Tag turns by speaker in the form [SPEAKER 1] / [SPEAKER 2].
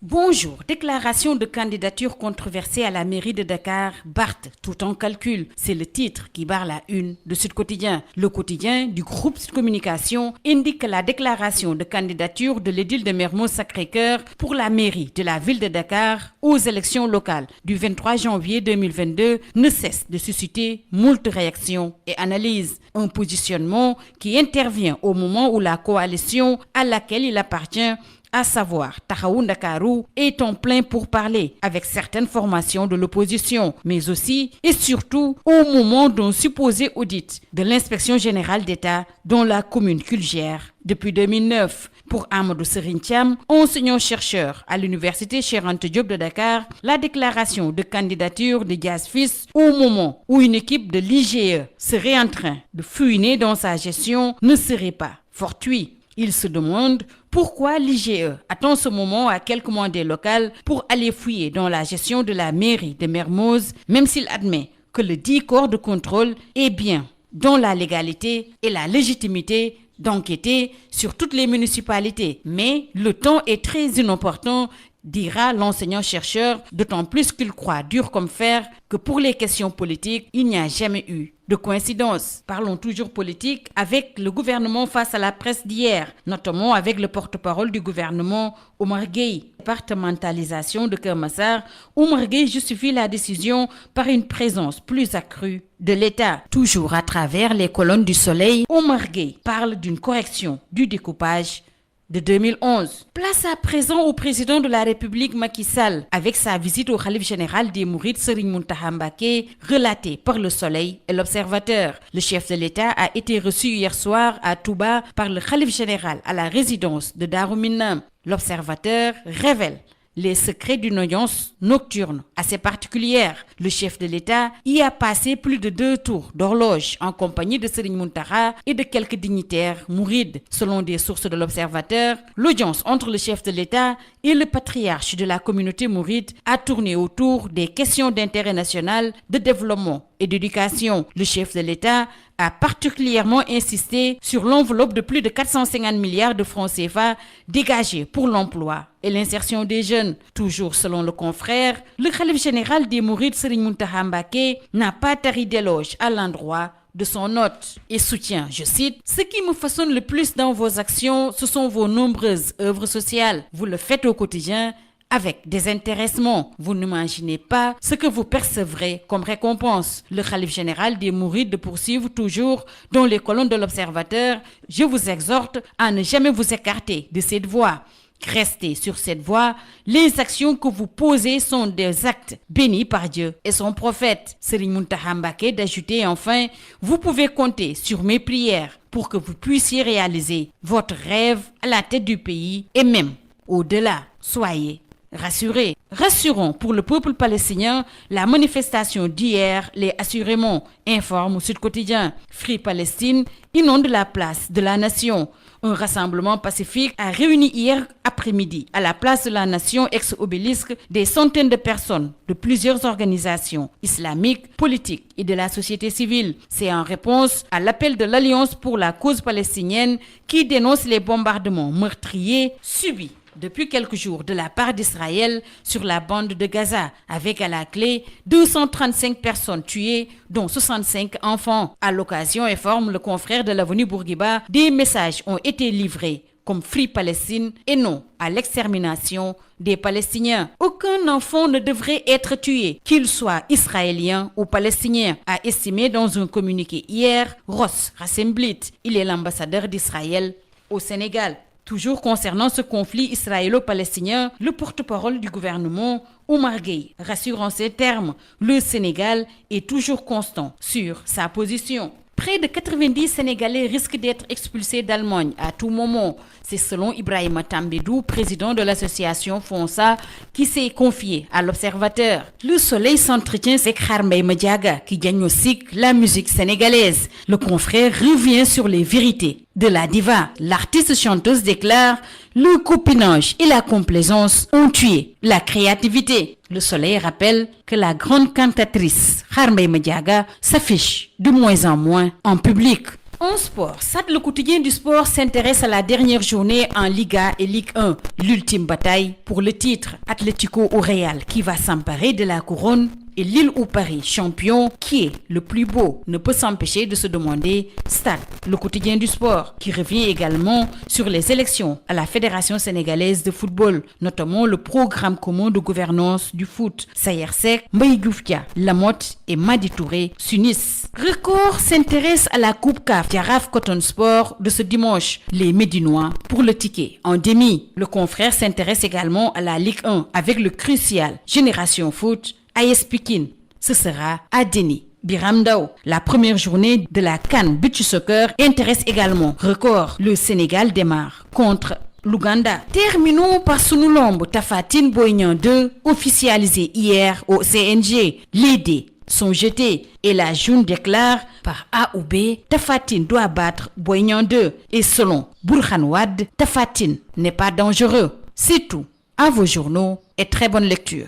[SPEAKER 1] Bonjour, déclaration de candidature controversée à la mairie de Dakar, Barth, tout en calcul. C'est le titre qui barre la une de Sud Quotidien. Le quotidien du groupe Sud Communication indique que la déclaration de candidature de l'édile de Mermoz Sacré-Cœur pour la mairie de la ville de Dakar aux élections locales du 23 janvier 2022 ne cesse de susciter moult réactions et analyses. Un positionnement qui intervient au moment où la coalition à laquelle il appartient, à savoir Taxawu Ndakaaru, est en plein pourparlers avec certaines formations de l'opposition, mais aussi et surtout au moment d'un supposé audit de l'inspection générale d'État dont la commune qu'il gère depuis 2009. Pour Amadou Serigne Thiam, enseignant-chercheur à l'université Cheikh Anta Diop de Dakar, la déclaration de candidature de Dias Fils au moment où une équipe de l'IGE serait en train de fouiner dans sa gestion ne serait pas fortuit. Il se demande pourquoi l'IGE attend ce moment à quelques mois des locales pour aller fouiller dans la gestion de la mairie de Mermoz, même s'il admet que le dit corps de contrôle est bien dans la légalité et la légitimité d'enquêter sur toutes les municipalités. Mais le temps est très inopportun, dira l'enseignant-chercheur, d'autant plus qu'il croit dur comme fer que pour les questions politiques, il n'y a jamais eu de coïncidence. Parlons toujours politique avec le gouvernement face à la presse d'hier, notamment avec le porte-parole du gouvernement, Oumar Gueye. Départementalisation de Keur Massar, Oumar Gueye justifie la décision par une présence plus accrue de l'État. Toujours à travers les colonnes du Soleil, Oumar Gueye parle d'une correction du découpage de 2011. Place à présent au président de la République Macky Sall avec sa visite au khalife général des Mourides Serigne Mountakha Mbacké, relatée par Le Soleil et L'Observateur. Le chef de l'État a été reçu hier soir à Touba par le khalife général à la résidence de Darou Minam. L'Observateur révèle les secrets d'une audience nocturne assez particulière. Le chef de l'État y a passé plus de 2 tours d'horloge en compagnie de Serigne Mountakha et de quelques dignitaires mourides. Selon des sources de l'Observateur, l'audience entre le chef de l'État et le patriarche de la communauté mouride a tourné autour des questions d'intérêt national, de développement et d'éducation. Le chef de l'État a particulièrement insisté sur l'enveloppe de plus de 450 milliards de francs CFA dégagés pour l'emploi et l'insertion des jeunes. Toujours selon le confrère, le khalife général des Mourides Serigne Mountakha Mbacké n'a pas tari d'éloge à l'endroit de son hôte et soutient, je cite, « Ce qui me façonne le plus dans vos actions, ce sont vos nombreuses œuvres sociales. Vous le faites au quotidien avec désintéressement. Vous n'imaginez pas ce que vous percevrez comme récompense. » Le khalife général des Mourides poursuit toujours dans les colonnes de l'Observateur. « Je vous exhorte à ne jamais vous écarter de cette voie. Restez sur cette voie. Les actions que vous posez sont des actes bénis par Dieu et son prophète. » Serigne Mountakha Mbacké d'ajouter enfin, « Vous pouvez compter sur mes prières pour que vous puissiez réaliser votre rêve à la tête du pays et même au-delà. Soyez rassurés. » Rassurons pour le peuple palestinien, la manifestation d'hier l'est assurément, informe Sud Quotidien. Free Palestine inonde la place de la nation. Un rassemblement pacifique a réuni hier après-midi à la place de la Nation ex-obélisque des centaines de personnes de plusieurs organisations islamiques, politiques et de la société civile. C'est en réponse à l'appel de l'Alliance pour la cause palestinienne qui dénonce les bombardements meurtriers subis depuis quelques jours de la part d'Israël sur la bande de Gaza, avec à la clé 235 personnes tuées, dont 65 enfants. À l'occasion, informe le confrère de l'Avenue Bourguiba, des messages ont été livrés comme Free Palestine et non à l'extermination des Palestiniens. Aucun enfant ne devrait être tué, qu'il soit israélien ou palestinien, a estimé dans un communiqué hier Ross Rassemblit. Il est l'ambassadeur d'Israël au Sénégal. Toujours concernant ce conflit israélo-palestinien, le porte-parole du gouvernement, Oumar Gueye, rassure en ces termes, le Sénégal est toujours constant sur sa position. Près de 90 Sénégalais risquent d'être expulsés d'Allemagne à tout moment. C'est selon Ibrahima Tambédou, président de l'association FONSA, qui s'est confié à l'Observateur. Le Soleil s'entretient avec Kharmbaye Madiaga, qui diagnostique la musique sénégalaise. Le confrère revient sur les vérités de la diva. L'artiste chanteuse déclare « Le copinage et la complaisance ont tué la créativité ». Le Soleil rappelle que la grande cantatrice Kharmbaye Madiaga s'affiche de moins en moins en public. En sport, SAT, le quotidien du sport, s'intéresse à la dernière journée en Liga et Ligue 1. L'ultime bataille pour le titre. Atlético ou Real qui va s'emparer de la couronne et Lille ou Paris, champion, qui est le plus beau, ne peut s'empêcher de se demander. Stade, le quotidien du sport, qui revient également sur les élections à la Fédération sénégalaise de football, notamment le programme commun de gouvernance du foot. Sayer Seck, Mbaye Diouf Dia, Lamotte et Madi Touré s'unissent. Record s'intéresse à la Coupe CAF Jaraaf Cotton Sport de ce dimanche. Les Médinois pour le ticket en demi. Le confrère s'intéresse également à la Ligue 1 avec le crucial Génération Foot. AS Pikine, ce sera à Déni. Biram Ndao, la première journée de la CAN Beach Soccer intéresse également. Record, le Sénégal démarre contre l'Ouganda. Terminons par Sunulombo Tapha Tine Boy Niang 2, officialisé hier au CNG. Les dés sont jetés et la June déclare par A ou B, Tapha Tine doit battre Boy Niang 2. Et selon Burhan Wade, Tapha Tine n'est pas dangereux. C'est tout. À vos journaux et très bonne lecture.